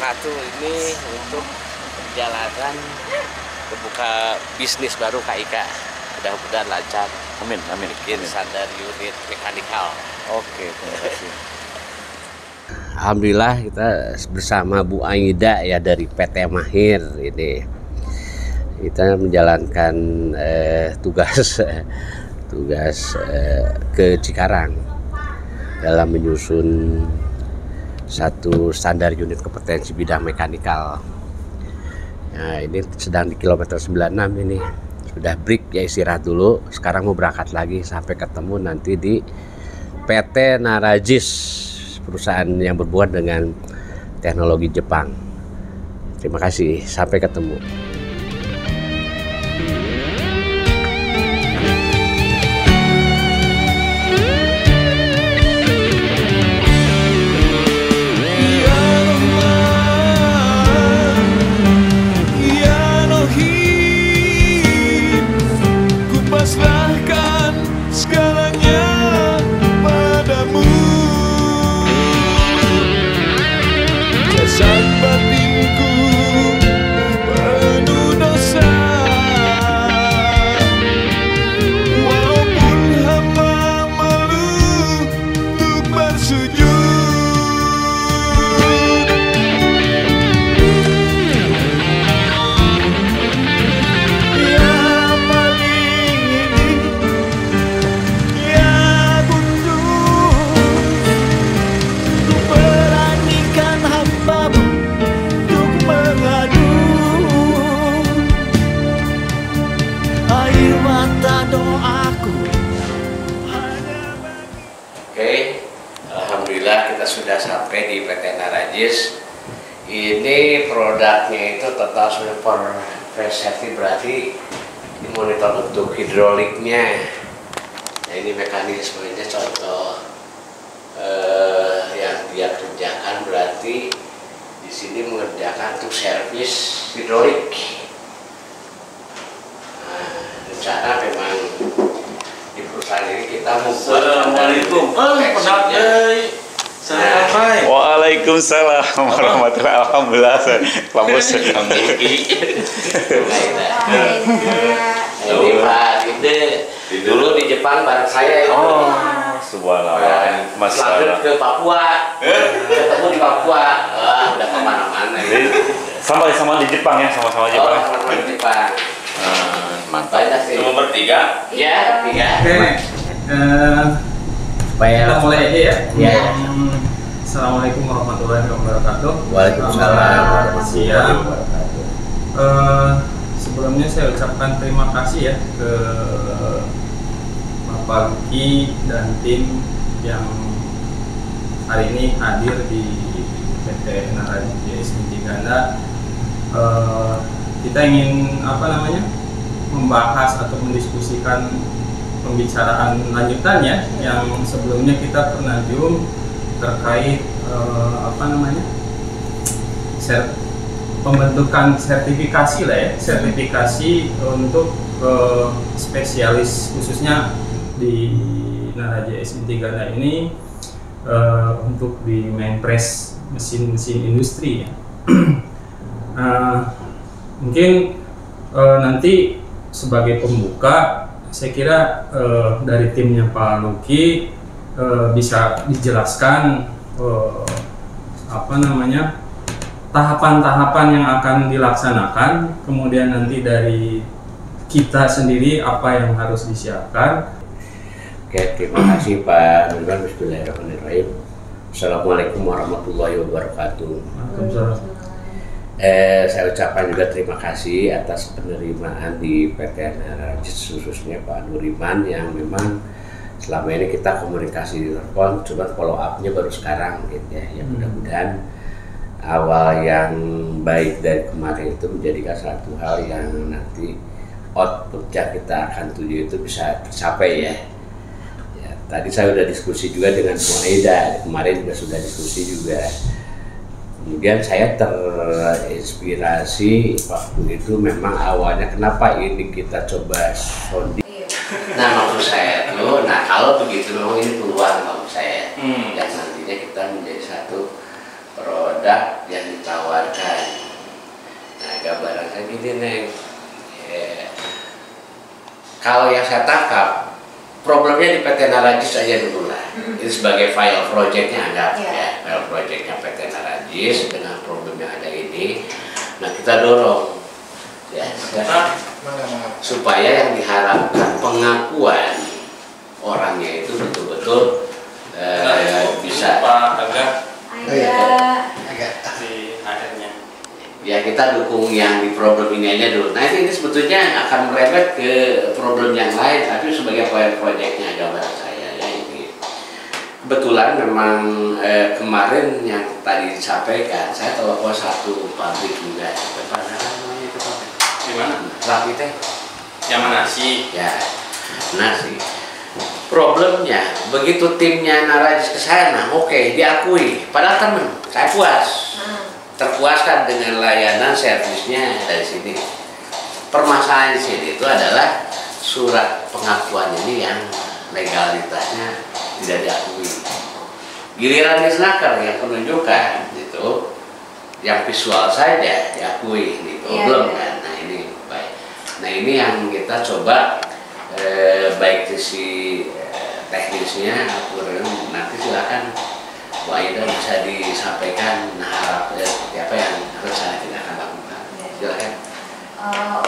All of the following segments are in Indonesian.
wabarakatuh. Ini untuk perjalanan membuka bisnis baru KIK. Mudah-mudahan lancar. Amin, amin. Bikin sandar unit mekanikal. Oke, terima kasih. Alhamdulillah kita bersama Bu Aida ya dari PT Mahir ini. Kita menjalankan tugas ke Cikarang dalam menyusun satu standar unit kompetensi bidang mekanikal. Nah, ini sedang di kilometer 96 ini. Sudah break ya, istirahat dulu. Sekarang mau berangkat lagi sampai ketemu nanti di PT Narajis, perusahaan yang berhubungan dengan teknologi Jepang. Terima kasih, sampai ketemu. Oke, alhamdulillah kita sudah sampai di PT Narajis. Ini produknya itu total super safety, berarti ini monitor untuk hidroliknya. Nah, ini mekanismenya contoh yang dia kerjakan, berarti di sini mengerjakan untuk servis hidrolik. Nah, rencana memang di perusahaan ini kita membuat. Assalamualaikum. Waalaikumsalam warahmatullahi wabarakatuh. Alhamdulillah, Lampus. Ini Pak, ini dulu di Jepang bareng saya itu. Oh, subhanallah. Masalah ke Papua, ketemu di Papua. Wah, udah kemana-mana. Sama di Jepang ya, sama-sama Jepang. Sama di Jepang. Mantap. Banyak sih. Nomor 3. Ya, 3. Kita mulai aja ya. Ya. Assalamualaikum warahmatullahi wabarakatuh. Waalaikumsalam warahmatullahi wabarakatuh. Sebelumnya saya ucapkan terima kasih ya ke Bapak Luki dan tim yang hari ini hadir di PT Narajis Binti Ganda. Kita ingin membahas atau mendiskusikan pembicaraan lanjutannya yang sebelumnya kita pernah zoom terkait pembentukan sertifikasi lah ya, sertifikasi untuk spesialis khususnya di Narajis Binti Ganda ini untuk di main press mesin-mesin industri ya. Mungkin nanti sebagai pembuka saya kira dari timnya Pak Luki bisa dijelaskan tahapan-tahapan yang akan dilaksanakan, kemudian nanti dari kita sendiri apa yang harus disiapkan. Oke, terima kasih Pak Nurban. Bismillahirrahmanirrahim. Assalamualaikum warahmatullahi wabarakatuh. Waalaikumsalam. Saya ucapkan juga terima kasih atas penerimaan di PT Narajis, khususnya Pak Nuriman yang memang selama ini kita komunikasi di telepon, cuma follow up-nya baru sekarang gitu ya. Ya mudah-mudahan awal yang baik dari kemarin itu menjadikan satu hal yang nanti output-nya kita akan tuju itu bisa tercapai ya. Ya, tadi saya sudah diskusi juga dengan Bu Aida, kemarin juga sudah diskusi juga. Kemudian saya terinspirasi waktu itu memang awalnya kenapa ini kita coba sounding. Nah maksud saya itu, kalau begitu memang ini peluang maksud saya yang nantinya kita menjadi satu produk yang ditawar gambarkan. Nah, gambaran saya gini Neng. Kalau yang saya tangkap, problemnya di PT Narajis aja dulu lah. Ini sebagai file projectnya anggap ya, file projectnya PT Narajis dengan problem yang ada ini. Nah, kita dorong ya, supaya yang diharapkan pengakuan orangnya itu betul-betul bisa di akhirnya. Ya, kita dukung yang di problem ini aja dulu. Nah, ini sebetulnya akan merembet ke problem yang lain, tapi sebagai proyeknya gambaran saya ya ini. Kebetulan memang kemarin yang tadi disampaikan, saya telepon satu pabrik juga. Namanya itu pabrik. Di mana? Rapi teh. Yang mana sih? Ya, nasi. Problemnya begitu timnya Narajis ke sana, oke, diakui. Padahal temen, saya puas. Terpuaskan dengan layanan servisnya dari sini. Permasalahan di sini itu adalah surat pengakuan ini yang legalitasnya tidak diakui. Giliran disnaker yang penunjukan itu, yang visual saja diakui, ini problem kan. Nah ini baik. Nah ini yang kita coba baik sisi teknisnya, nanti silakan Bu Aida bisa disampaikan seperti apa yang rencana kita akan lakukan. Silakan.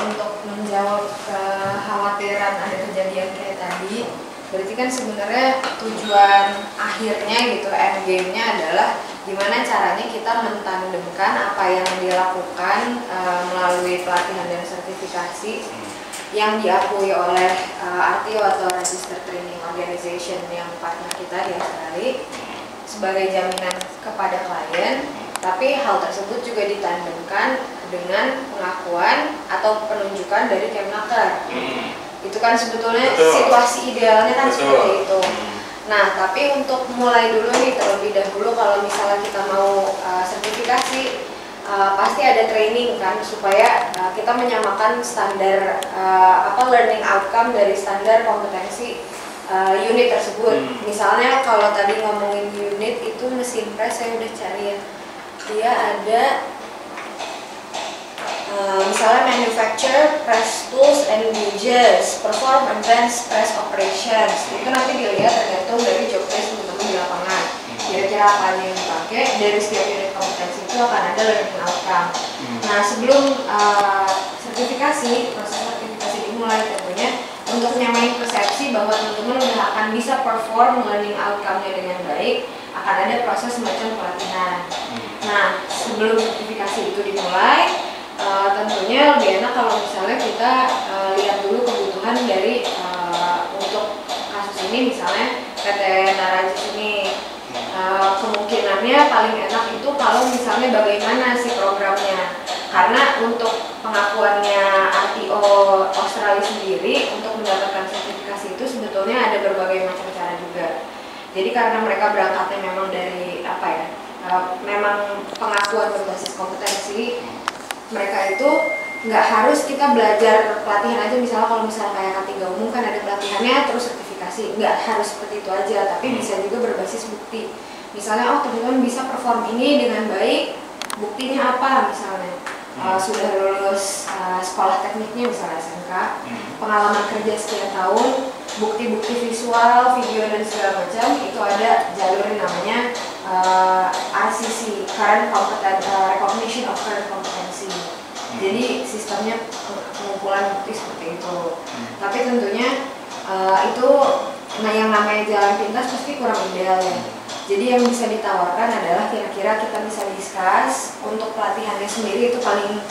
Untuk menjawab kekhawatiran ada kejadian kayak tadi, berarti kan sebenarnya tujuan akhirnya gitu, end game-nya adalah gimana caranya kita mentandemkan apa yang dilakukan melalui pelatihan dan sertifikasi yang diakui oleh RTO atau Register Training Organization yang partner kita di Australia sebagai jaminan kepada klien, tapi hal tersebut juga ditandemkan dengan pengakuan atau penunjukan dari Kemnaker. Itu kan sebetulnya situasi idealnya kan seperti itu. Nah, tapi untuk mulai dulu nih, terlebih dahulu kalau misalnya kita mau sertifikasi, pasti ada training kan supaya kita menyamakan standar learning outcome dari standar kompetensi unit tersebut. Misalnya kalau tadi ngomongin unit itu mesin press, saya udah cari ya, dia ada misalnya manufacture press tools and gauges, perform advanced press operations. Itu nanti dilihat tergantung dari job desk teman-teman di lapangan. Kira-kira apa yang dipakai, dari setiap unit kompetensi itu akan ada learning outcome. Nah, sebelum sertifikasi, proses sertifikasi dimulai tentunya untuk menyamain persepsi bahwa teman-teman udah akan bisa perform learning outcome-nya dengan baik, akan ada proses semacam pelatihan. Nah, sebelum sertifikasi itu dimulai, tentunya lebih enak kalau misalnya kita lihat dulu kebutuhan dari untuk kasus ini, misalnya PT Narajis ini. Kemungkinannya paling enak itu kalau misalnya bagaimana sih programnya, karena untuk pengakuannya RTO Australia sendiri untuk mendapatkan sertifikasi itu sebetulnya ada berbagai macam cara juga. Jadi karena mereka berangkatnya memang dari memang pengakuan berbasis kompetensi, mereka itu nggak harus kita belajar pelatihan aja. Misalnya kalau misalnya kayak K3 umum kan ada pelatihannya terus sertifikasi, nggak harus seperti itu aja, tapi bisa juga berbasis bukti. Misalnya teman-teman bisa perform ini dengan baik, buktinya apa misalnya sudah lulus sekolah tekniknya misalnya SMK, pengalaman kerja sekian tahun, bukti-bukti visual, video dan segala macam, itu ada jalur yang namanya RCC, Current Recognition of Current Competency. Jadi sistemnya pengumpulan bukti seperti itu. Tapi tentunya itu yang namanya jalan pintas pasti kurang ideal ya. Jadi yang bisa ditawarkan adalah kira-kira kita bisa discuss untuk pelatihannya sendiri itu paling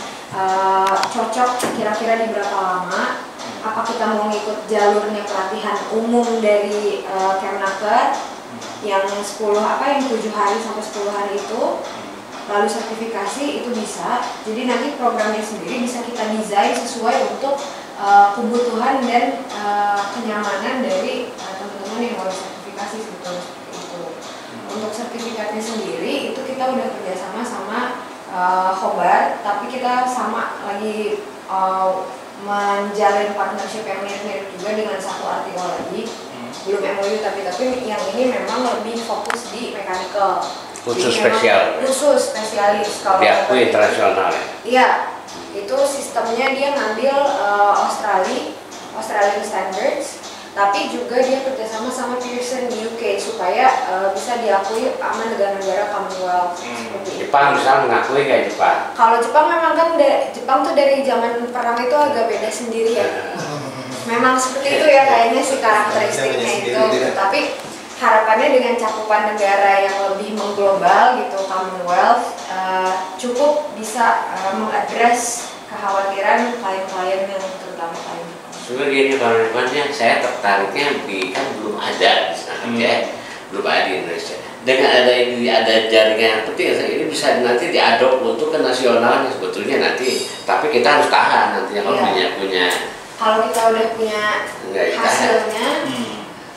cocok kira-kira di berapa lama. Apa kita mau ngikut jalurnya pelatihan umum dari Kemnaker yang 7 hari sampai 10 hari itu, lalu sertifikasi itu bisa. Jadi nanti programnya sendiri bisa kita desain sesuai untuk kebutuhan dan kenyamanan dari teman-teman yang mau sertifikasi sebetulnya seperti itu. Untuk sertifikatnya sendiri itu kita udah kerjasama sama Khobar, tapi kita sama lagi menjalin partnership yang mirip-mirip juga dengan satu RTO lagi. Belum MOU tapi yang ini memang lebih fokus di mechanical. Khusus Jadi spesial. memang khusus spesialis kalau Diakui internasional ya. Iya, itu sistemnya dia ngambil Australian Standards, tapi juga dia kerjasama sama Pearson di UK supaya bisa diakui sama negara-negara Commonwealth. Seperti itu. Jepang misalnya mengakui kayak Jepang. Kalau Jepang memang kan Jepang tuh dari zaman perang itu agak beda sendiri ya. Memang seperti itu ya kayaknya sih karakteristiknya itu. Tapi harapannya dengan cakupan negara yang lebih mengglobal gitu, Commonwealth, cukup bisa mengadres kekhawatiran klien-klien yang terutama klien. Sebenarnya gini kawan-kawan, saya tertariknya kan belum ada di sana ya, belum ada di Indonesia. Dengan ada jaringan yang penting, ini bisa nanti diadop untuk ke nasionalnya sebetulnya nanti. Tapi kita harus tahan nantinya kalau punya. Kalau kita udah punya hasilnya,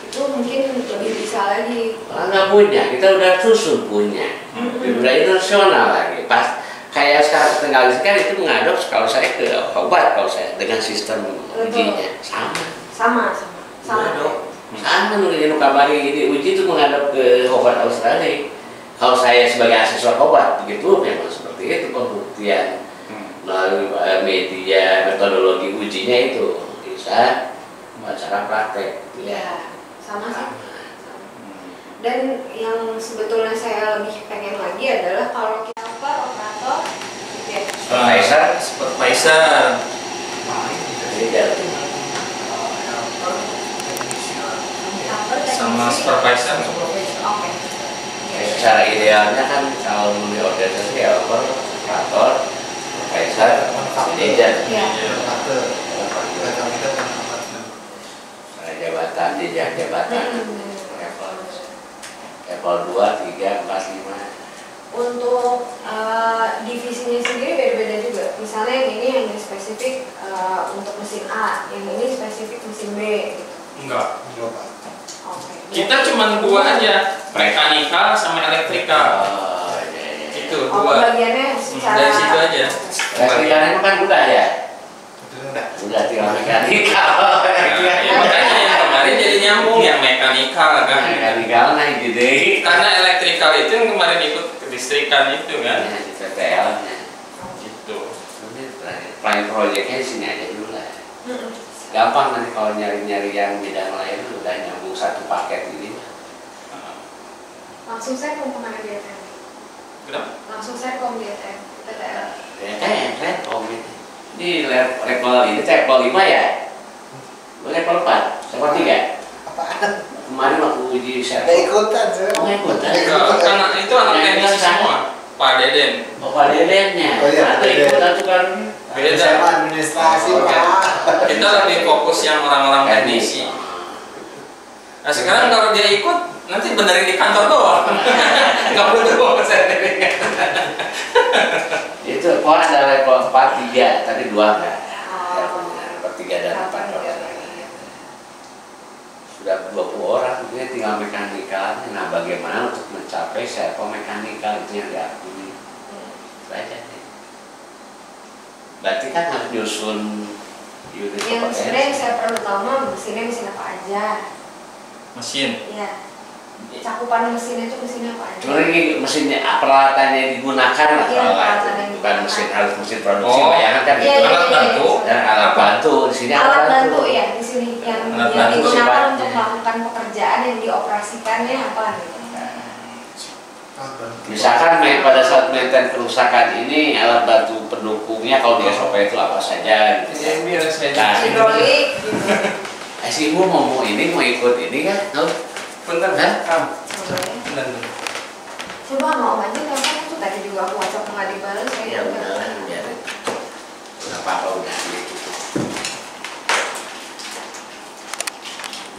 itu mungkin lebih bisa lagi. Nggak punya, kita udah susun punya. Udah internasional lagi. Pas kayak sekarang Tenggalis kan itu mengadop kalau saya ke obat, kalau saya dengan sistem ujinya sama nungguin kabari ini uji itu mengadop ke obat Australia. Kalau saya sebagai asesor obat begitu memang seperti itu pembuktian melalui media metodologi ujinya itu bisa cara praktek. Ya, sama sih. Dan yang sebetulnya saya lebih pengen lagi adalah kalau kita operator gitu ya. Supervisor. Sama supervisor. Oke. Secara idealnya kan kalau di organisasi operator, supervisor, manajer. Iya. Jabatan, jabatan. Level 2, 3, 4, 5. Untuk divisinya sendiri beda-beda juga. Misalnya yang ini hanya spesifik untuk mesin A, yang ini spesifik mesin B. Gitu. Enggak. Oke. Kita cuma dua aja, mekanikal sama elektrikal. Itu Oh, dua. bagiannya secara Dari situ aja. Elektrikal kan udah ya? Udah tinggal mekanikal. Ya, makanya yang kemarin jadi nyambung yang mekanikal kan. Mekanikal naik gede. Karena elektrikal itu yang kemarin ikut kelistrikan itu kan. Di PPL-nya. Gitu. Plan projectnya di sini aja dulu lah. Gampang nanti kalau nyari-nyari yang bidang lain udah nyambung satu paket ini. langsung saya mau kemana di ATM? Kenapa? Langsung saya kom di ATM, PTL. Red komit. Ini level ini level 5 ya? Level 4, level 3. Apaan? Kemarin waktu uji saya. Nggak ikutan sih. Oh, ikutan. Karena itu anak Yang teknisi bilang semua. Pak Deden. Oh, Pak Dedennya. Oh, iya, Ada Pak Deden. ikutan tuh kan. Beda. Saya administrasi Oh, Pak. Kita lebih fokus yang orang-orang teknisi. Nah sekarang kalau dia ikut, nanti benerin di kantor doang. Nggak perlu bawa sertifikat. Itu kok ada level 4, 3, tadi 2 enggak? Oh. Level 3 dan 4 sudah 20 orang, dia tinggal mekanikal. Nah, bagaimana untuk mencapai servo mekanikal itu yang diakui? Baca nih. Berarti kan harus nyusun unit Yang sebenarnya yang saya perlu tahu mah mesinnya mesin apa aja. Mesin. Iya. Cakupan mesinnya itu mesinnya apa aja. Cuma ini mesinnya peralatannya yang digunakan lah Iya, soalnya. peralatan yang Bukan digunakan. mesin harus mesin produksi, Oh. bayangan kan Iya, gitu. iya, Alat bantu. Dan alat bantu di sini Alat bantu ya di sini yang Alat yang bantu digunakan sifatnya. untuk melakukan pekerjaan yang dioperasikannya apa gitu. Misalkan pada saat maintain kerusakan ini alat bantu pendukungnya kalau di SOP itu apa saja gitu ya. Nah, Hidrolik gitu. si ibu mau ini mau ikut ini kan? Tahu? Bentar Hah? Bentar. Coba mau aja telepon itu tadi juga aku WhatsApp nggak dibalas saya Ya juga. udah, biarin. Nggak apa-apa udah gitu.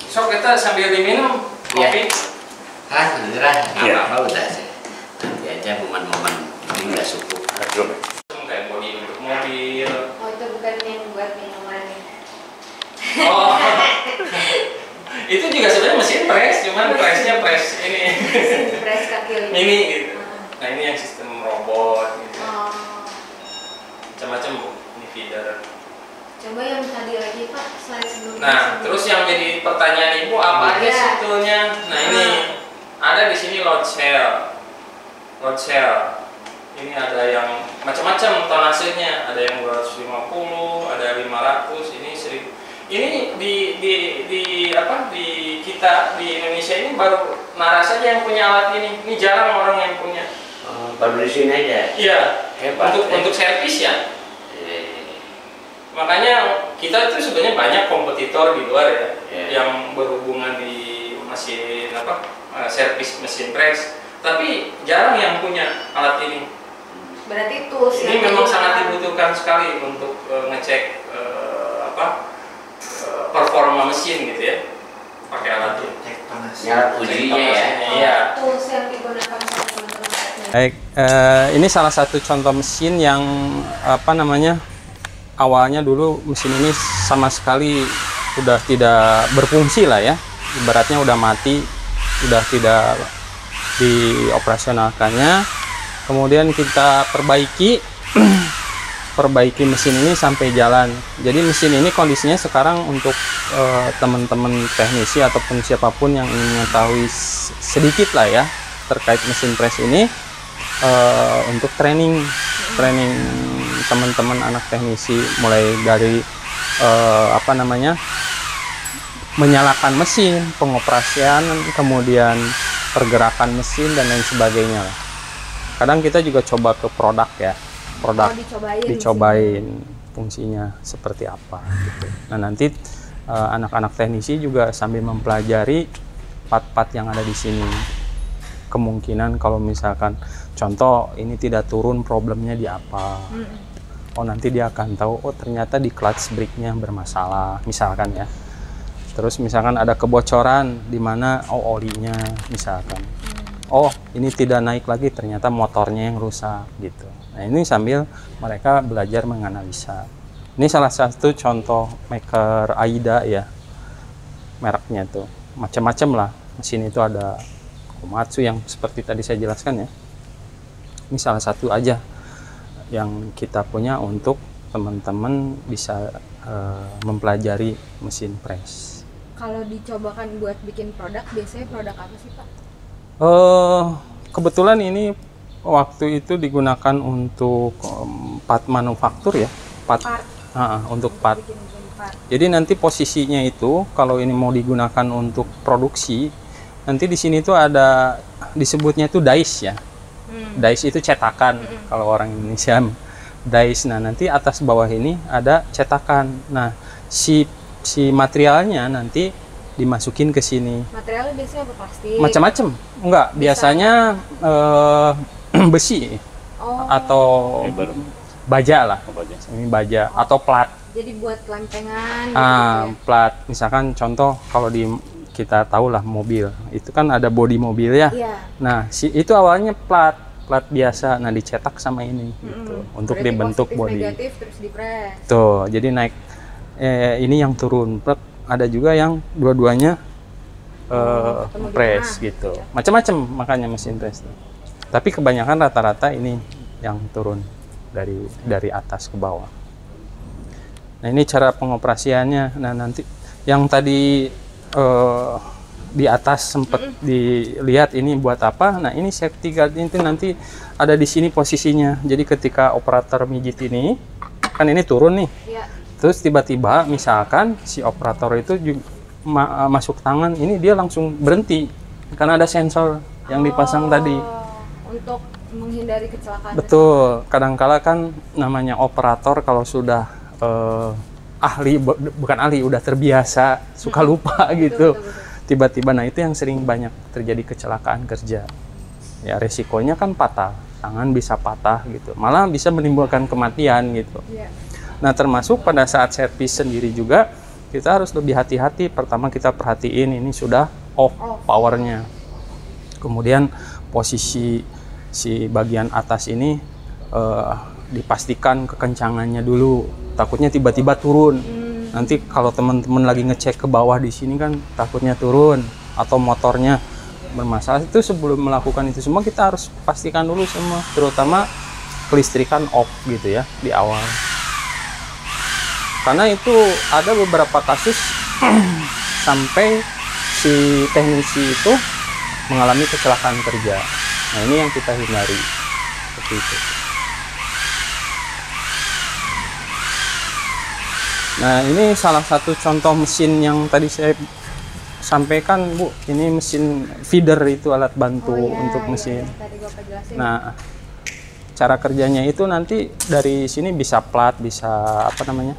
So kita sambil diminum kopi. Hah, beneran? Nggak Iya. apa-apa udah sih. Nanti aja momen-momen ini nggak cukup. Kayak body untuk mobil. Oh itu bukan yang buat minuman ya. Oh. Itu juga sebenarnya mesin press, cuman pressnya press ini Press kaki lima. mini gitu. Nah ini yang sistem robot gitu. Oh. Macam-macam bu, ini feeder. Coba yang tadi lagi Pak, slide sebelumnya. Nah terus yang jadi pertanyaan ibu apa aja Iya. sebetulnya? Nah ini ada di sini load cell. road cell. Ini ada yang macam-macam tonasenya, ada yang 250, ada 500, ini 1000. Ini di kita di Indonesia ini baru Naras saja yang punya alat ini. Ini jarang orang yang punya. Baru di sini aja. Iya. Hebat. Untuk servis ya. Makanya kita itu sebenarnya banyak kompetitor di luar ya, yang berhubungan di mesin servis mesin press. Tapi jarang yang punya alat ini. Berarti tools Ini memang sangat dibutuhkan sekali untuk ngecek performa mesin gitu ya, pakai alat ini. Cek panas. Nyarat ujinya ya. Iya. tools yang digunakan oleh teman-teman teknik. Baik, ini salah satu contoh mesin yang awalnya dulu mesin ini sama sekali udah tidak berfungsi lah ya, ibaratnya udah mati, udah tidak dioperasionalkannya. Kemudian kita perbaiki mesin ini sampai jalan. Jadi mesin ini kondisinya sekarang untuk teman-teman teknisi ataupun siapapun yang ingin mengetahui sedikit lah ya terkait mesin press ini, untuk training teman-teman anak teknisi, mulai dari menyalakan mesin, pengoperasian, kemudian pergerakan mesin dan lain sebagainya lah. Kadang kita juga coba ke produk ya, dicobain fungsinya seperti apa gitu. Nah nanti anak-anak teknisi juga sambil mempelajari part-part yang ada di sini. Kemungkinan kalau misalkan contoh ini tidak turun, problemnya di apa. Oh nanti dia akan tahu, oh ternyata di clutch brake-nya bermasalah misalkan ya. Terus misalkan ada kebocoran di mana, oh olinya misalkan. Oh ini tidak naik lagi, ternyata motornya yang rusak gitu. Nah ini sambil mereka belajar menganalisa. Ini salah satu contoh maker Aida ya, mereknya tuh macam-macam lah. Mesin itu ada Komatsu yang seperti tadi saya jelaskan ya. Ini salah satu aja yang kita punya untuk teman-teman bisa mempelajari mesin press. Kalau dicobakan buat bikin produk, biasanya produk apa sih Pak? Kebetulan ini waktu itu digunakan untuk part manufaktur ya, untuk part. Jadi nanti posisinya itu kalau ini mau digunakan untuk produksi, nanti di sini tuh ada disebutnya itu dice ya. Dice itu cetakan kalau orang Indonesia, dice. Nah nanti atas bawah ini ada cetakan. Nah si materialnya nanti dimasukin ke sini. Materialnya biasanya apa, plastik? Macam-macam. Enggak, biasanya besi atau baja lah. Ini baja atau plat. Jadi buat lempengan gitu ya? Plat. Misalkan contoh kalau kita tahu lah mobil, itu kan ada bodi mobil ya. Iya. Nah, itu awalnya plat biasa. Nah, dicetak sama ini gitu untuk berarti dibentuk positif, bodi. negatif terus dipres. Tuh, jadi naik ini yang turun. Ada juga yang dua-duanya press gitu. Macam-macam makanya mesin press tuh. Tapi kebanyakan rata-rata ini yang turun dari atas ke bawah. Nah, ini cara pengoperasiannya. Nah, nanti yang tadi di atas sempat dilihat ini buat apa. Nah, ini safety guard itu nanti ada di sini posisinya. Jadi ketika operator mijit ini, kan ini turun nih. Iya. Terus tiba-tiba misalkan si operator itu masuk tangan, ini dia langsung berhenti karena ada sensor yang dipasang tadi. Untuk menghindari kecelakaan. Betul. Kadangkala kan namanya operator kalau sudah bukan ahli, udah terbiasa, suka lupa gitu. Tiba-tiba, nah itu yang sering banyak terjadi kecelakaan kerja. Ya resikonya kan patah, tangan bisa patah gitu, malah bisa menimbulkan kematian gitu. Iya. Nah termasuk pada saat servis sendiri juga kita harus lebih hati-hati. Pertama kita perhatiin ini sudah off powernya. Kemudian posisi si bagian atas ini dipastikan kekencangannya dulu. Takutnya tiba-tiba turun. Nanti kalau teman-teman lagi ngecek ke bawah di sini kan takutnya turun atau motornya bermasalah. Itu sebelum melakukan itu semua kita harus pastikan dulu semua, terutama kelistrikan off gitu ya di awal. Karena itu ada beberapa kasus sampai si teknisi itu mengalami kecelakaan kerja. Nah, ini yang kita hindari seperti itu. Nah, ini salah satu contoh mesin yang tadi saya sampaikan, Bu. Ini mesin feeder, itu alat bantu untuk mesin. Tadi Bapak jelasin. Nah, cara kerjanya itu nanti dari sini bisa plat, bisa apa namanya,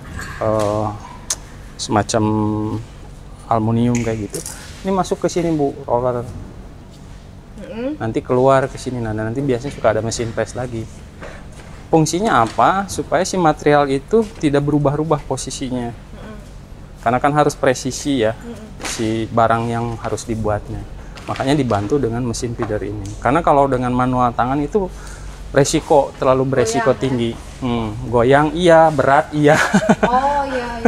semacam aluminium kayak gitu. Ini masuk ke sini, Bu, roller. Nanti keluar ke sini. Nah, nanti biasanya suka ada mesin press lagi. Fungsinya apa? Supaya si material itu tidak berubah-ubah posisinya. Karena kan harus presisi ya, si barang yang harus dibuatnya. Makanya dibantu dengan mesin feeder ini. Karena kalau dengan manual tangan itu resiko, terlalu beresiko tinggi. Goyang iya, berat iya. Oh iya.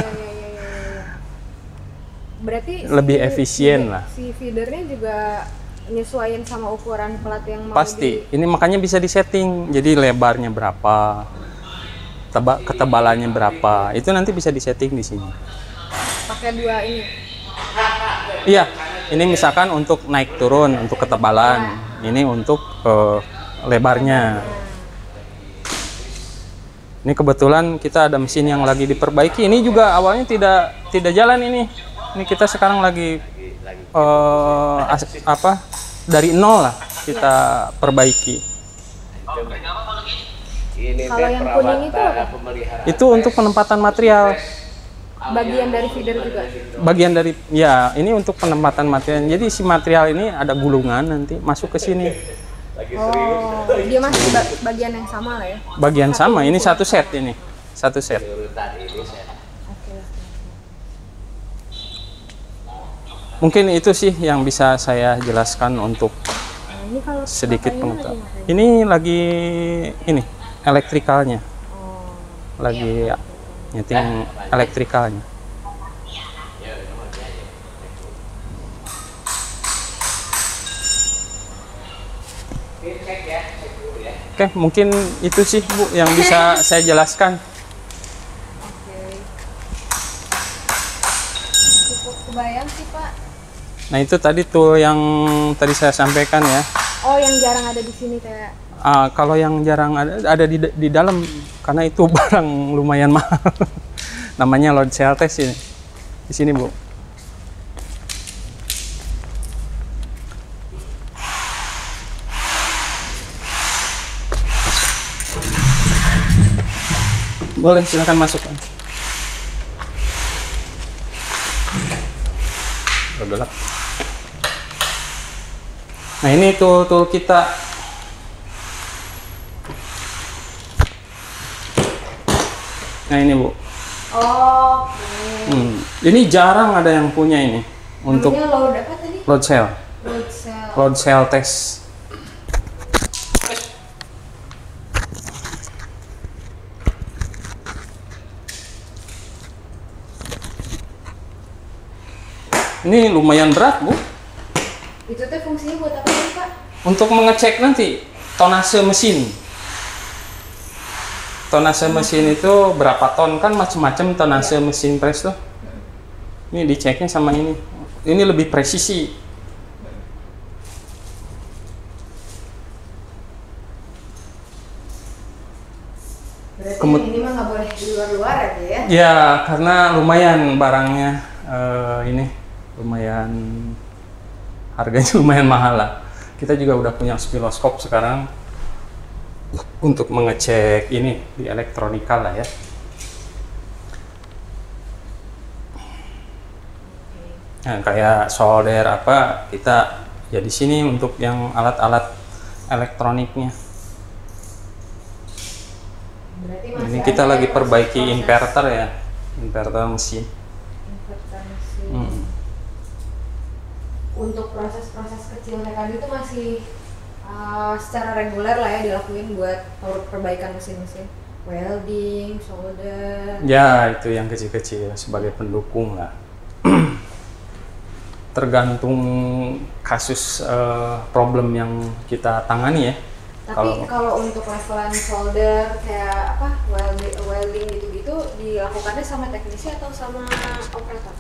Berarti lebih efisien lah. Si feedernya juga nyesuaiin sama ukuran plat yang mau Pasti. Ini makanya bisa disetting. Jadi lebarnya berapa, ketebalannya berapa. Itu nanti bisa disetting di sini. pakai dua ini. Iya. Ini misalkan untuk naik turun, untuk ketebalan. Ini untuk lebarnya. Ini kebetulan kita ada mesin yang lagi diperbaiki. Ini juga awalnya tidak jalan ini. Ini kita sekarang lagi dari nol lah kita perbaiki. Kalau yang kuning itu apa? Itu untuk penempatan material. Bagian dari feeder juga. Bagian dari ya, ini untuk penempatan material. Jadi si material ini ada gulungan nanti masuk ke sini. Oh, dia masih bagian yang sama lah ya. Bagian sama, ini satu set ini. Satu set. Oke. Mungkin itu sih yang bisa saya jelaskan untuk Nah, ini kalau sedikit bapaknya pengetahuan. lagi ngapain? Ini lagi ini elektrikalnya. Oh. Lagi nyeting elektrikalnya. Oke, mungkin itu sih Bu yang bisa saya jelaskan. Oke. Cukup kebayang sih Pak. Nah, itu tadi tuh yang tadi saya sampaikan ya. Oh, yang jarang ada di sini kayak. Kalau yang jarang ada di dalam, karena itu barang lumayan mahal. Namanya load cell test ini. Di sini, Bu. Boleh, silakan masuk. Gelap. Nah, ini tool kita. Nah, ini Bu. Oh. Ini jarang ada yang punya ini untuk Namanya load apa tadi? load cell. Load cell. Load cell test. Ini lumayan berat, Bu. Itu teh fungsinya buat apa sih Pak? Untuk mengecek nanti tonase mesin. Tonase mesin itu berapa ton, kan macam-macam tonase mesin press tuh. Ini diceknya sama ini. Ini lebih presisi. Berarti ini mah nggak boleh di luar-luar aja ya? Ya, karena lumayan barangnya ini lumayan harganya lumayan mahal lah. Kita juga udah punya oscilloscope sekarang untuk mengecek ini di elektronika lah ya. Nah, kayak solder apa kita ya di sini untuk yang alat-alat elektroniknya. Berarti Ini masih kita ada lagi perbaiki proses-proses. inverter ya, inverter mesin. Inverter mesin. Untuk proses-proses kecilnya tadi itu masih secara reguler lah ya dilakuin buat perbaikan mesin-mesin, welding, solder. Ya, itu yang kecil-kecil sebagai pendukung lah. Tergantung kasus problem yang kita tangani ya. Tapi kalau untuk levelan solder kayak apa welding gitu-gitu dilakukannya sama teknisi atau sama operator?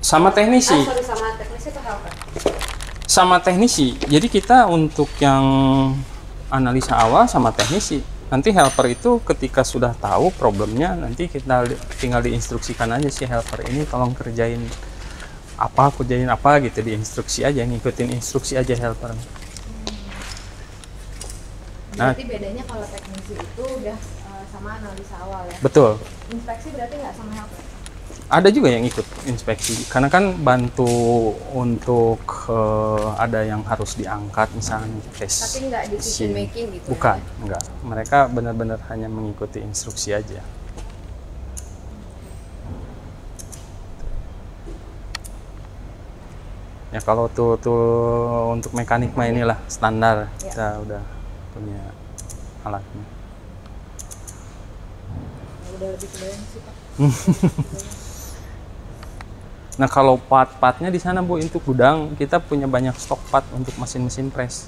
Sama teknisi. Sorry, sama teknisi atau helper? sama teknisi. Jadi kita untuk yang analisa awal sama teknisi. Nanti helper itu ketika sudah tahu problemnya, nanti kita tinggal diinstruksikan aja si helper ini tolong kerjain apa gitu, diinstruksi aja, ngikutin instruksi aja helper. Nah, Berarti bedanya kalau teknisi itu udah sama analisa awal ya? betul. Inspeksi berarti nggak sama helper? Ada juga yang ikut inspeksi, karena kan bantu untuk ada yang harus diangkat misalnya tes. Tapi nggak decision making gitu? Bukan, Ya? enggak. Mereka benar-benar hanya mengikuti instruksi aja. Ya kalau tuh untuk mekanik mah inilah standar, Ya. kita udah punya alatnya. Udah lebih kebayang sih Pak. Nah kalau part-partnya di sana Bu, untuk gudang kita punya banyak stok part untuk mesin-mesin press.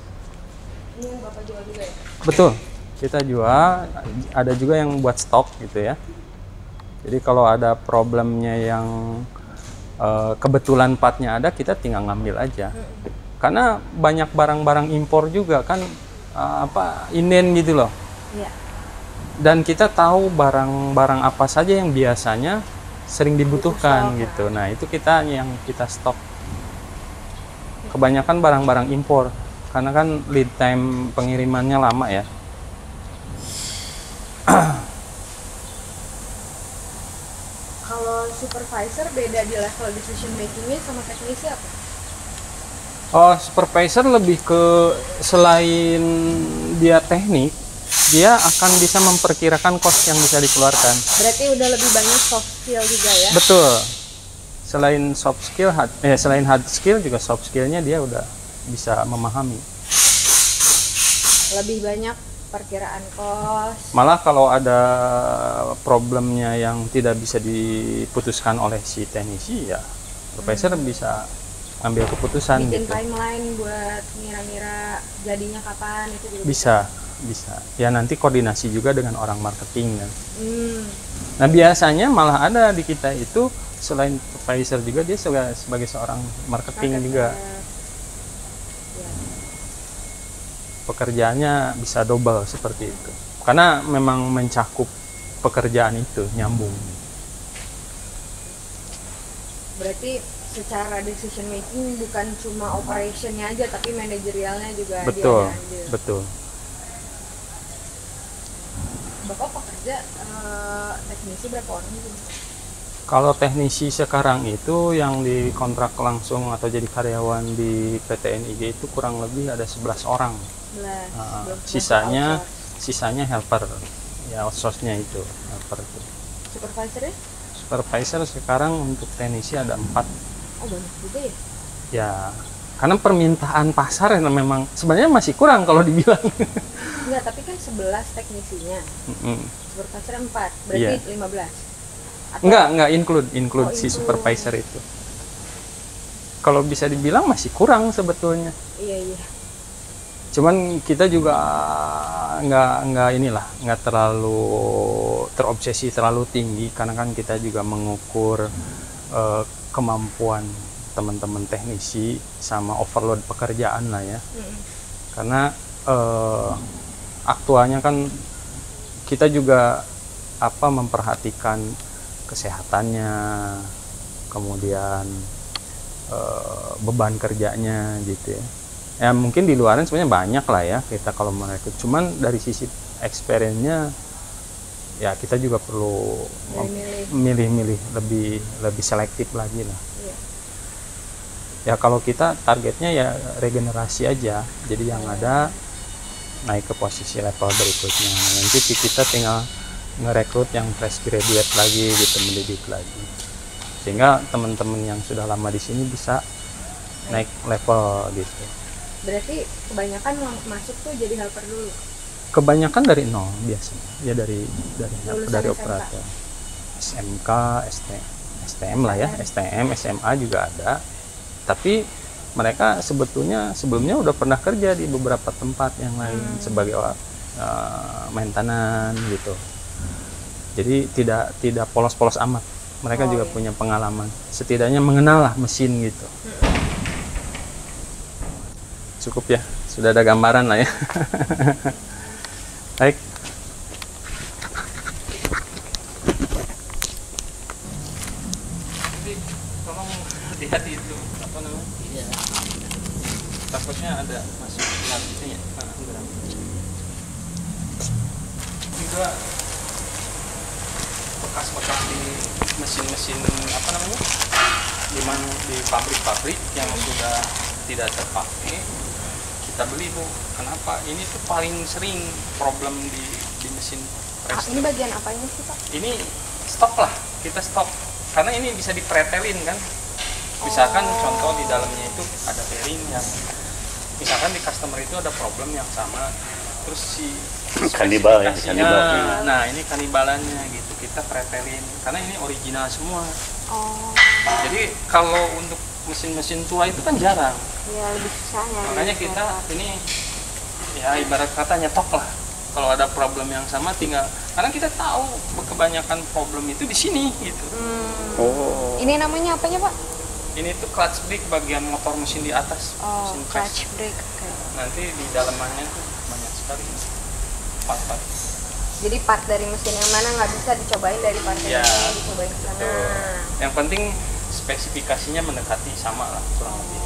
Ini yang Bapak jual juga ya? Betul, kita jual. Ada juga yang buat stok gitu ya. Jadi kalau ada problemnya yang kebetulan partnya ada, kita tinggal ngambil aja. Karena banyak barang-barang impor juga kan, inden gitu loh. Iya. Dan kita tahu barang-barang apa saja yang biasanya sering dibutuhkan gitu. Nah itu yang kita stok. Kebanyakan barang-barang impor karena kan lead time pengirimannya lama ya. Kalau supervisor beda di level decision makingnya sama teknisi apa? Oh, supervisor lebih ke selain dia teknik, dia akan bisa memperkirakan cost yang bisa dikeluarkan. Berarti udah lebih banyak soft skill juga ya? Betul. Selain soft skill, selain hard skill juga soft skillnya dia udah bisa memahami. Lebih banyak perkiraan cost. Malah kalau ada problemnya yang tidak bisa diputuskan oleh si teknisi, ya supervisor bisa ambil keputusan Bikin gitu. timeline buat ngira-ngira jadinya kapan itu juga Bisa. Ya nanti koordinasi juga dengan orang marketing kan. Hmm. Nah biasanya malah ada di kita itu selain supervisor juga dia sebagai seorang marketing juga. Ya. Pekerjaannya bisa double seperti itu. Karena memang mencakup pekerjaan itu nyambung. Berarti secara decision making bukan cuma operationnya aja tapi manajerialnya juga Betul, dia andil. betul. Bapak pekerja teknisi berapa orang gitu? Kalau teknisi sekarang itu yang dikontrak langsung atau jadi karyawan di PT NIG itu kurang lebih ada 11 orang. 11. Sisanya helper. Ya outsource-nya itu helper itu. Supervisornya? Supervisor sekarang untuk teknisi ada 4. Oh banyak juga ya? Ya, karena permintaan pasar yang memang sebenarnya masih kurang kalau dibilang. Enggak, tapi kan 11 teknisinya. Supervisor 4, berarti Iya. 15. Atau Enggak include si supervisor itu. Kalau bisa dibilang masih kurang sebetulnya. Iya. Cuman kita juga nggak terlalu terobsesi terlalu tinggi karena kan kita juga mengukur kemampuan teman-teman teknisi sama overload pekerjaan lah ya. Karena aktualnya kan kita juga memperhatikan kesehatannya, kemudian beban kerjanya gitu ya. Ya mungkin di luaran sebenarnya banyak lah ya kita kalau merekrut. Cuman dari sisi experience-nya ya kita juga perlu milih-milih lebih selektif lagi lah. Iya. Ya kalau kita targetnya ya regenerasi aja. Jadi yang ada naik ke posisi level berikutnya. Nanti kita tinggal ngerekrut yang fresh graduate lagi gitu, mendidik lagi. Sehingga teman-teman yang sudah lama di sini bisa naik level gitu. Berarti kebanyakan yang masuk tuh jadi helper dulu. Kebanyakan dari nol biasanya. Ya dari Lulusan operator. SMK, STM lah ya, STM, SMA juga ada. Tapi mereka sebetulnya sebelumnya udah pernah kerja di beberapa tempat yang lain sebagai maintenance gitu. Jadi tidak polos-polos amat. Mereka juga punya pengalaman. Setidaknya mengenal lah mesin gitu. cukup ya, sudah ada gambaran lah ya. Baik. Jadi tolong hati-hati itu apa namanya? Iya. Takutnya ada masuk latihnya. Juga bekas-bekas di mesin-mesin apa namanya? Di pabrik-pabrik yang sudah tidak terpakai kita beli Bu. Kenapa? Ini tuh paling sering problem di mesin press. Ini bagian apanya sih Pak? Ini stok lah, kita stok karena ini bisa dipretelin kan. Misalkan contoh di dalamnya itu ada bearing yang misalkan di customer itu ada problem yang sama, terus si Kanibal ya, spesifikasinya, kanibal. nah ini kanibalannya gitu kita pretelin karena ini original semua. Oh, Jadi kalau untuk mesin-mesin tua itu kan jarang, ya lebih susah ya. makanya kita ini ya ibarat kata nyetok lah. Kalau ada problem yang sama tinggal karena kita tahu kebanyakan problem itu di sini gitu. Oh. Ini namanya apanya Pak? Ini tuh clutch brake bagian motor mesin di atas, Oh, mesin press. clutch brake. Oke. Nanti di dalamannya tuh banyak sekali part-part. Jadi part dari mesin yang mana nggak bisa dicobain dari part Ya, yang dicobain ke sana. Betul. Yang penting spesifikasinya mendekati sama lah kurang lebih.